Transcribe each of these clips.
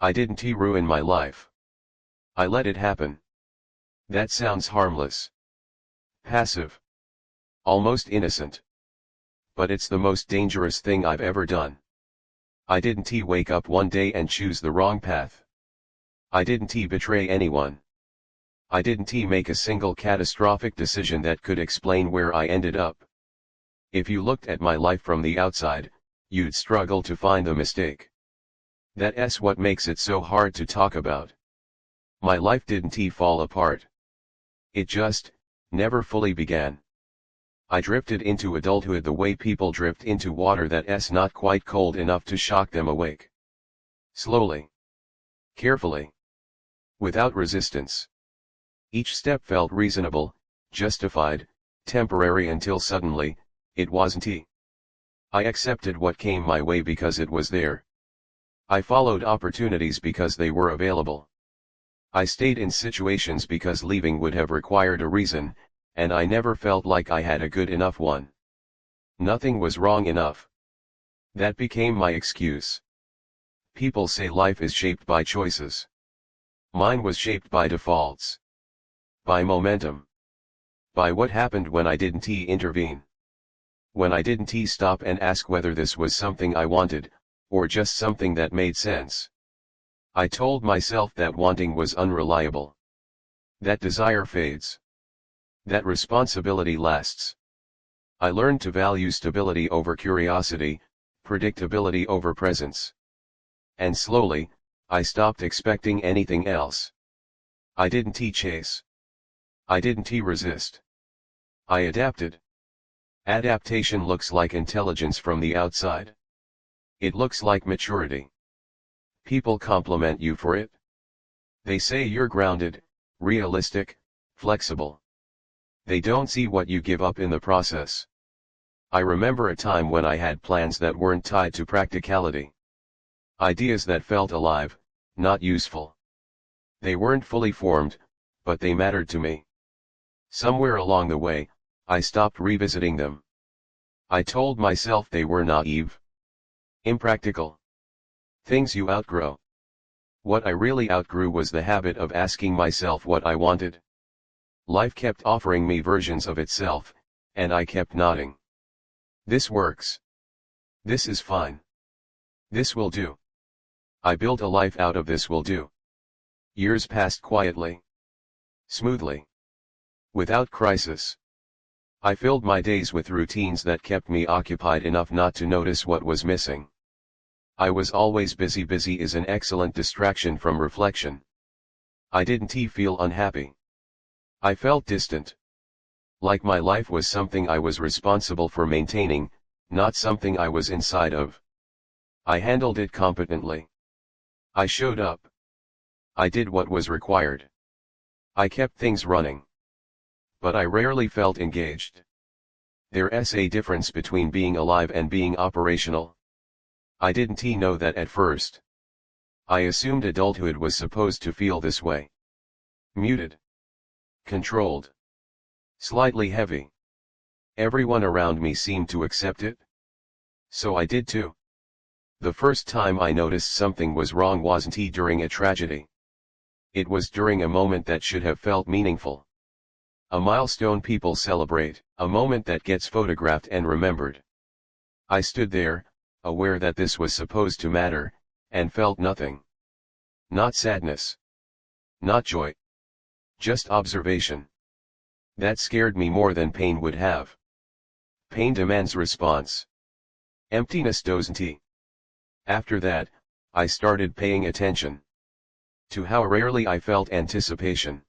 I didn't ruin my life. I let it happen. That sounds harmless. Passive. Almost innocent. But it's the most dangerous thing I've ever done. I didn't wake up one day and choose the wrong path. I didn't betray anyone. I didn't make a single catastrophic decision that could explain where I ended up. If you looked at my life from the outside, you'd struggle to find the mistake. That's what makes it so hard to talk about. My life didn't fall apart. It just, never fully began. I drifted into adulthood the way people drift into water that's not quite cold enough to shock them awake. Slowly. Carefully. Without resistance. Each step felt reasonable, justified, temporary until suddenly, it wasn't. I accepted what came my way because it was there. I followed opportunities because they were available. I stayed in situations because leaving would have required a reason, and I never felt like I had a good enough one. Nothing was wrong enough. That became my excuse. People say life is shaped by choices. Mine was shaped by defaults. By momentum. By what happened when I didn't intervene. When I didn't stop and ask whether this was something I wanted, or just something that made sense. I told myself that wanting was unreliable. That desire fades. That responsibility lasts. I learned to value stability over curiosity, predictability over presence. And slowly, I stopped expecting anything else. I didn't chase. I didn't resist. I adapted. Adaptation looks like intelligence from the outside. It looks like maturity. People compliment you for it. They say you're grounded, realistic, flexible. They don't see what you give up in the process. I remember a time when I had plans that weren't tied to practicality. Ideas that felt alive, not useful. They weren't fully formed, but they mattered to me. Somewhere along the way, I stopped revisiting them. I told myself they were naive. Impractical. Things you outgrow. What I really outgrew was the habit of asking myself what I wanted. Life kept offering me versions of itself, and I kept nodding. This works. This is fine. This will do. I built a life out of this will do. Years passed quietly. Smoothly. Without crisis. I filled my days with routines that kept me occupied enough not to notice what was missing. I was always busy. Busy is an excellent distraction from reflection. I didn't feel unhappy. I felt distant. Like my life was something I was responsible for maintaining, not something I was inside of. I handled it competently. I showed up. I did what was required. I kept things running. But I rarely felt engaged. There's a difference between being alive and being operational. I didn't know that at first. I assumed adulthood was supposed to feel this way. Muted. Controlled. Slightly heavy. Everyone around me seemed to accept it. So I did too. The first time I noticed something was wrong wasn't during a tragedy. It was during a moment that should have felt meaningful. A milestone people celebrate, a moment that gets photographed and remembered. I stood there, aware that this was supposed to matter, and felt nothing. Not sadness. Not joy. Just observation. That scared me more than pain would have. Pain demands response. Emptiness doesn't. After that, I started paying attention. To how rarely I felt anticipation.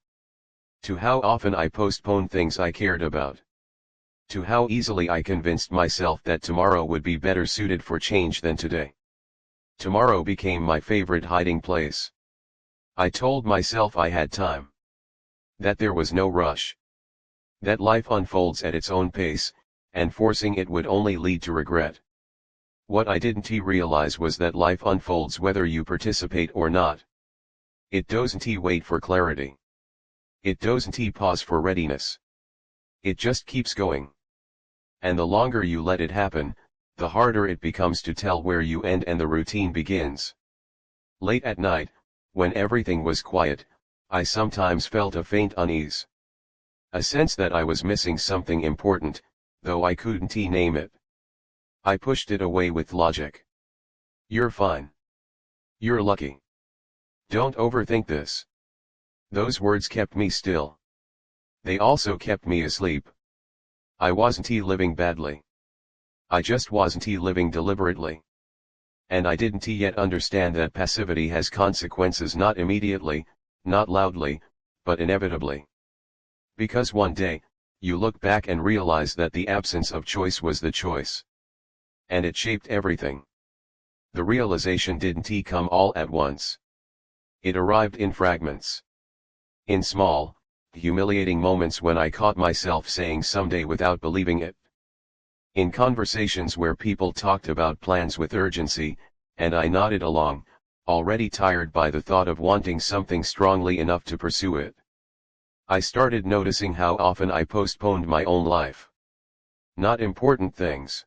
To how often I postponed things I cared about. To how easily I convinced myself that tomorrow would be better suited for change than today. Tomorrow became my favorite hiding place. I told myself I had time. That there was no rush. That life unfolds at its own pace, and forcing it would only lead to regret. What I didn't realize was that life unfolds whether you participate or not. It doesn't wait for clarity. It doesn't pause for readiness. It just keeps going. And the longer you let it happen, the harder it becomes to tell where you end and the routine begins. Late at night, when everything was quiet, I sometimes felt a faint unease. A sense that I was missing something important, though I couldn't name it. I pushed it away with logic. You're fine. You're lucky. Don't overthink this. Those words kept me still. They also kept me asleep. I wasn't living badly. I just wasn't living deliberately. And I didn't yet understand that passivity has consequences, not immediately, not loudly, but inevitably. Because one day, you look back and realize that the absence of choice was the choice. And it shaped everything. The realization didn't come all at once. It arrived in fragments. In small, humiliating moments when I caught myself saying someday without believing it. In conversations where people talked about plans with urgency, and I nodded along, already tired by the thought of wanting something strongly enough to pursue it. I started noticing how often I postponed my own life. Not important things.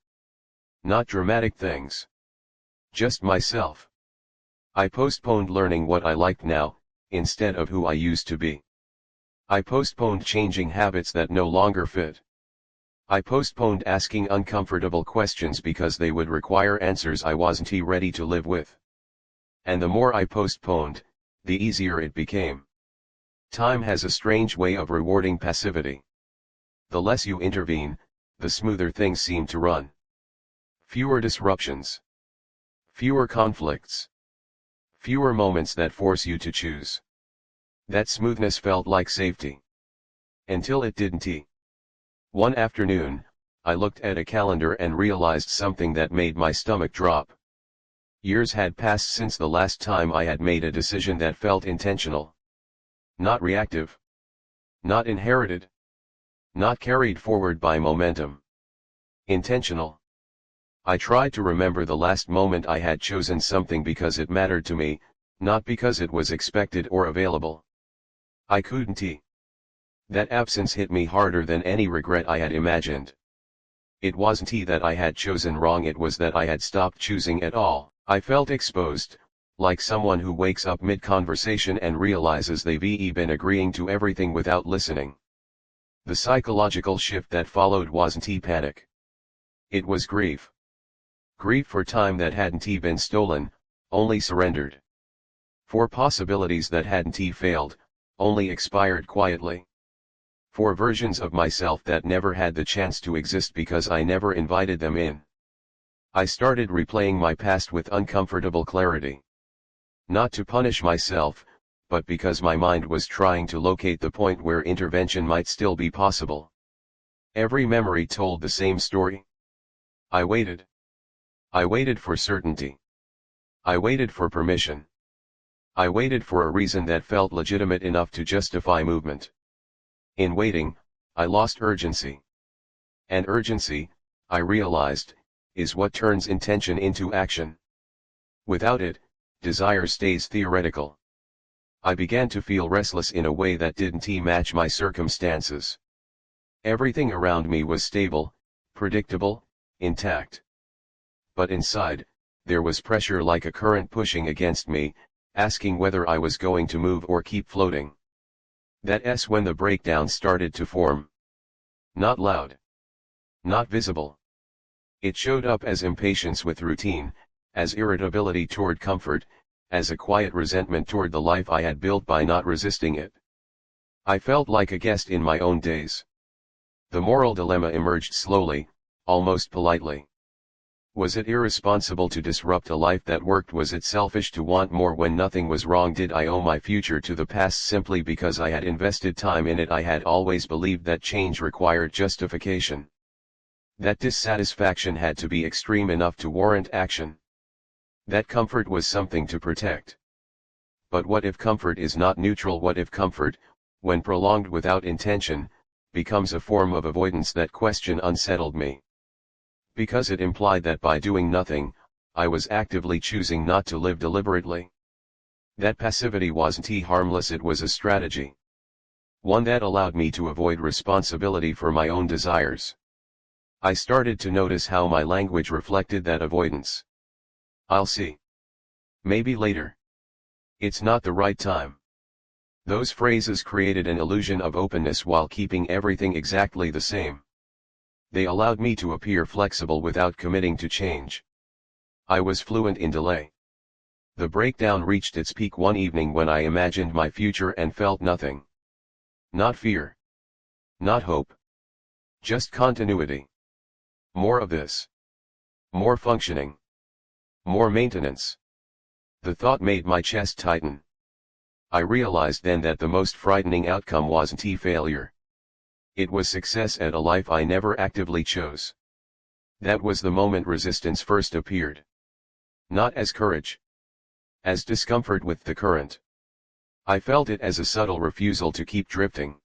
Not dramatic things. Just myself. I postponed learning what I liked now, instead of who I used to be. I postponed changing habits that no longer fit. I postponed asking uncomfortable questions because they would require answers I wasn't ready to live with. And the more I postponed, the easier it became. Time has a strange way of rewarding passivity. The less you intervene, the smoother things seem to run. Fewer disruptions. Fewer conflicts. Fewer moments that force you to choose. That smoothness felt like safety. Until it didn't. One afternoon, I looked at a calendar and realized something that made my stomach drop. Years had passed since the last time I had made a decision that felt intentional. Not reactive. Not inherited. Not carried forward by momentum. Intentional. I tried to remember the last moment I had chosen something because it mattered to me, not because it was expected or available. I couldn't. That absence hit me harder than any regret I had imagined. It wasn't that I had chosen wrong, it was that I had stopped choosing at all. I felt exposed, like someone who wakes up mid-conversation and realizes they've been agreeing to everything without listening. The psychological shift that followed wasn't panic. It was grief. Grief for time that hadn't been stolen, only surrendered. For possibilities that hadn't failed, only expired quietly. For versions of myself that never had the chance to exist because I never invited them in. I started replaying my past with uncomfortable clarity. Not to punish myself, but because my mind was trying to locate the point where intervention might still be possible. Every memory told the same story. I waited. I waited for certainty. I waited for permission. I waited for a reason that felt legitimate enough to justify movement. In waiting, I lost urgency. And urgency, I realized, is what turns intention into action. Without it, desire stays theoretical. I began to feel restless in a way that didn't match my circumstances. Everything around me was stable, predictable, intact. But inside, there was pressure like a current pushing against me, asking whether I was going to move or keep floating. That's when the breakdown started to form. Not loud. Not visible. It showed up as impatience with routine, as irritability toward comfort, as a quiet resentment toward the life I had built by not resisting it. I felt like a guest in my own days. The moral dilemma emerged slowly, almost politely. Was it irresponsible to disrupt a life that worked? Was it selfish to want more when nothing was wrong? Did I owe my future to the past simply because I had invested time in it? I had always believed that change required justification. That dissatisfaction had to be extreme enough to warrant action. That comfort was something to protect. But what if comfort is not neutral? What if comfort, when prolonged without intention, becomes a form of avoidance? That question unsettled me. Because it implied that by doing nothing, I was actively choosing not to live deliberately. That passivity wasn't harmless, it was a strategy. One that allowed me to avoid responsibility for my own desires. I started to notice how my language reflected that avoidance. I'll see. Maybe later. It's not the right time. Those phrases created an illusion of openness while keeping everything exactly the same. They allowed me to appear flexible without committing to change. I was fluent in delay. The breakdown reached its peak one evening when I imagined my future and felt nothing. Not fear. Not hope. Just continuity. More of this. More functioning. More maintenance. The thought made my chest tighten. I realized then that the most frightening outcome wasn't failure. It was success at a life I never actively chose. That was the moment resistance first appeared. Not as courage. As discomfort with the current. I felt it as a subtle refusal to keep drifting.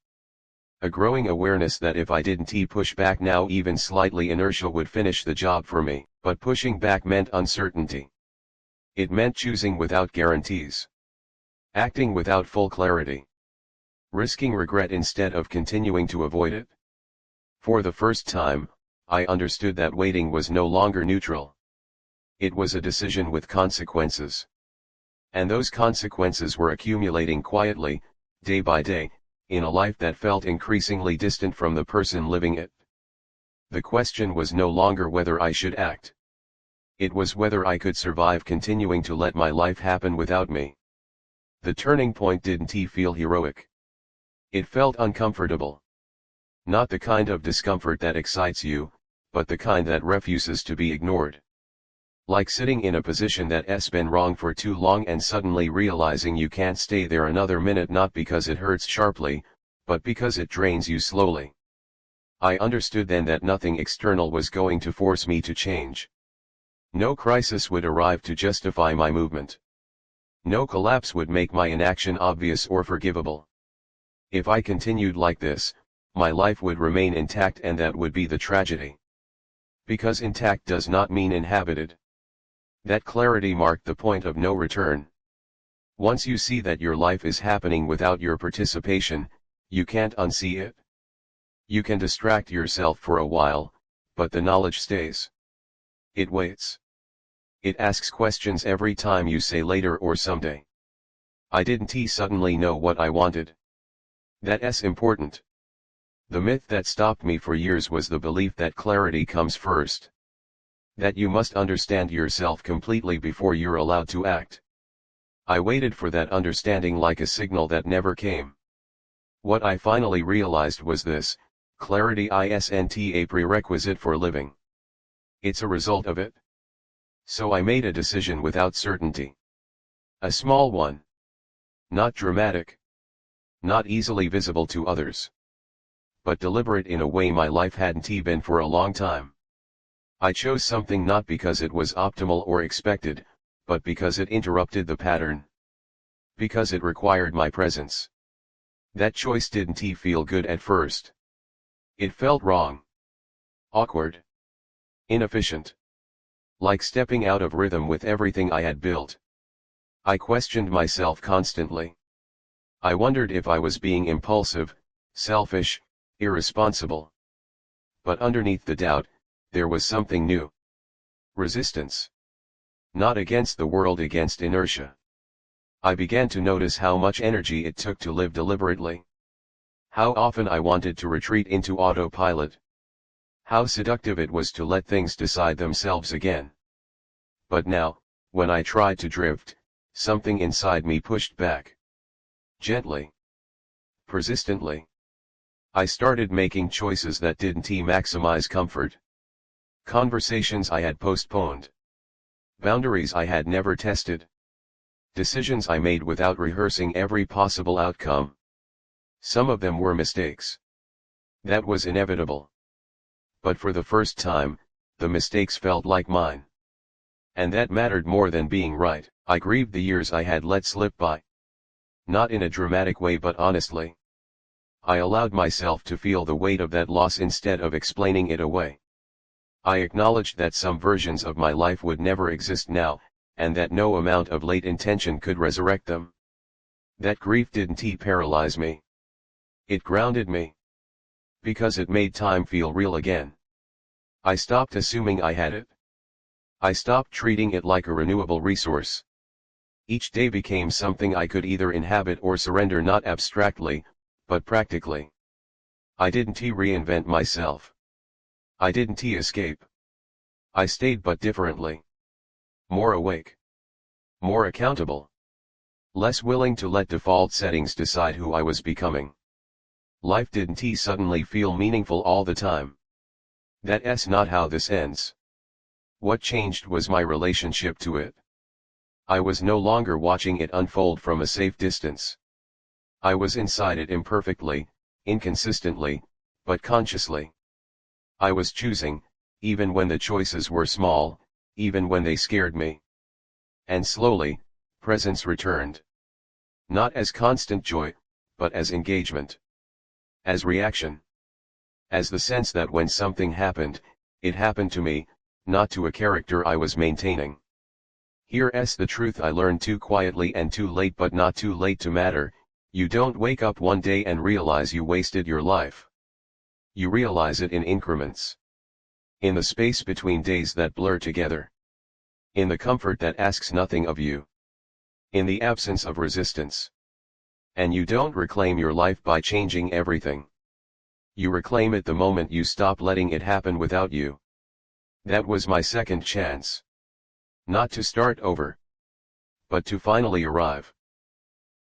A growing awareness that if I didn't push back now, even slightly, inertia would finish the job for me. But pushing back meant uncertainty. It meant choosing without guarantees. Acting without full clarity. Risking regret instead of continuing to avoid it. For the first time, I understood that waiting was no longer neutral. It was a decision with consequences. And those consequences were accumulating quietly, day by day, in a life that felt increasingly distant from the person living it. The question was no longer whether I should act. It was whether I could survive continuing to let my life happen without me. The turning point didn't feel heroic. It felt uncomfortable. Not the kind of discomfort that excites you, but the kind that refuses to be ignored. Like sitting in a position that's been wrong for too long and suddenly realizing you can't stay there another minute, not because it hurts sharply, but because it drains you slowly. I understood then that nothing external was going to force me to change. No crisis would arrive to justify my movement. No collapse would make my inaction obvious or forgivable. If I continued like this, my life would remain intact, and that would be the tragedy. Because intact does not mean inhabited. That clarity marked the point of no return. Once you see that your life is happening without your participation, you can't unsee it. You can distract yourself for a while, but the knowledge stays. It waits. It asks questions every time you say later or someday. I didn't suddenly know what I wanted. That's important. The myth that stopped me for years was the belief that clarity comes first. That you must understand yourself completely before you're allowed to act. I waited for that understanding like a signal that never came. What I finally realized was this: clarity isn't a prerequisite for living. It's a result of it. So I made a decision without certainty. A small one. Not dramatic. Not easily visible to others. But deliberate in a way my life hadn't been for a long time. I chose something not because it was optimal or expected, but because it interrupted the pattern. Because it required my presence. That choice didn't feel good at first. It felt wrong. Awkward. Inefficient. Like stepping out of rhythm with everything I had built. I questioned myself constantly. I wondered if I was being impulsive, selfish, irresponsible. But underneath the doubt, there was something new. Resistance. Not against the world, against inertia. I began to notice how much energy it took to live deliberately. How often I wanted to retreat into autopilot. How seductive it was to let things decide themselves again. But now, when I tried to drift, something inside me pushed back. Gently. Persistently. I started making choices that didn't maximize comfort. Conversations I had postponed. Boundaries I had never tested. Decisions I made without rehearsing every possible outcome. Some of them were mistakes. That was inevitable. But for the first time, the mistakes felt like mine. And that mattered more than being right. I grieved the years I had let slip by. Not in a dramatic way, but honestly. I allowed myself to feel the weight of that loss instead of explaining it away. I acknowledged that some versions of my life would never exist now, and that no amount of late intention could resurrect them. That grief didn't paralyze me. It grounded me. Because it made time feel real again. I stopped assuming I had it. I stopped treating it like a renewable resource. Each day became something I could either inhabit or surrender, not abstractly, but practically. I didn't reinvent myself. I didn't escape. I stayed, but differently. More awake. More accountable. Less willing to let default settings decide who I was becoming. Life didn't suddenly feel meaningful all the time. That's not how this ends. What changed was my relationship to it. I was no longer watching it unfold from a safe distance. I was inside it imperfectly, inconsistently, but consciously. I was choosing, even when the choices were small, even when they scared me. And slowly, presence returned. Not as constant joy, but as engagement. As reaction. As the sense that when something happened, it happened to me, not to a character I was maintaining. Here's the truth I learned too quietly and too late, but not too late to matter. You don't wake up one day and realize you wasted your life. You realize it in increments. In the space between days that blur together. In the comfort that asks nothing of you. In the absence of resistance. And you don't reclaim your life by changing everything. You reclaim it the moment you stop letting it happen without you. That was my second chance. Not to start over, but to finally arrive.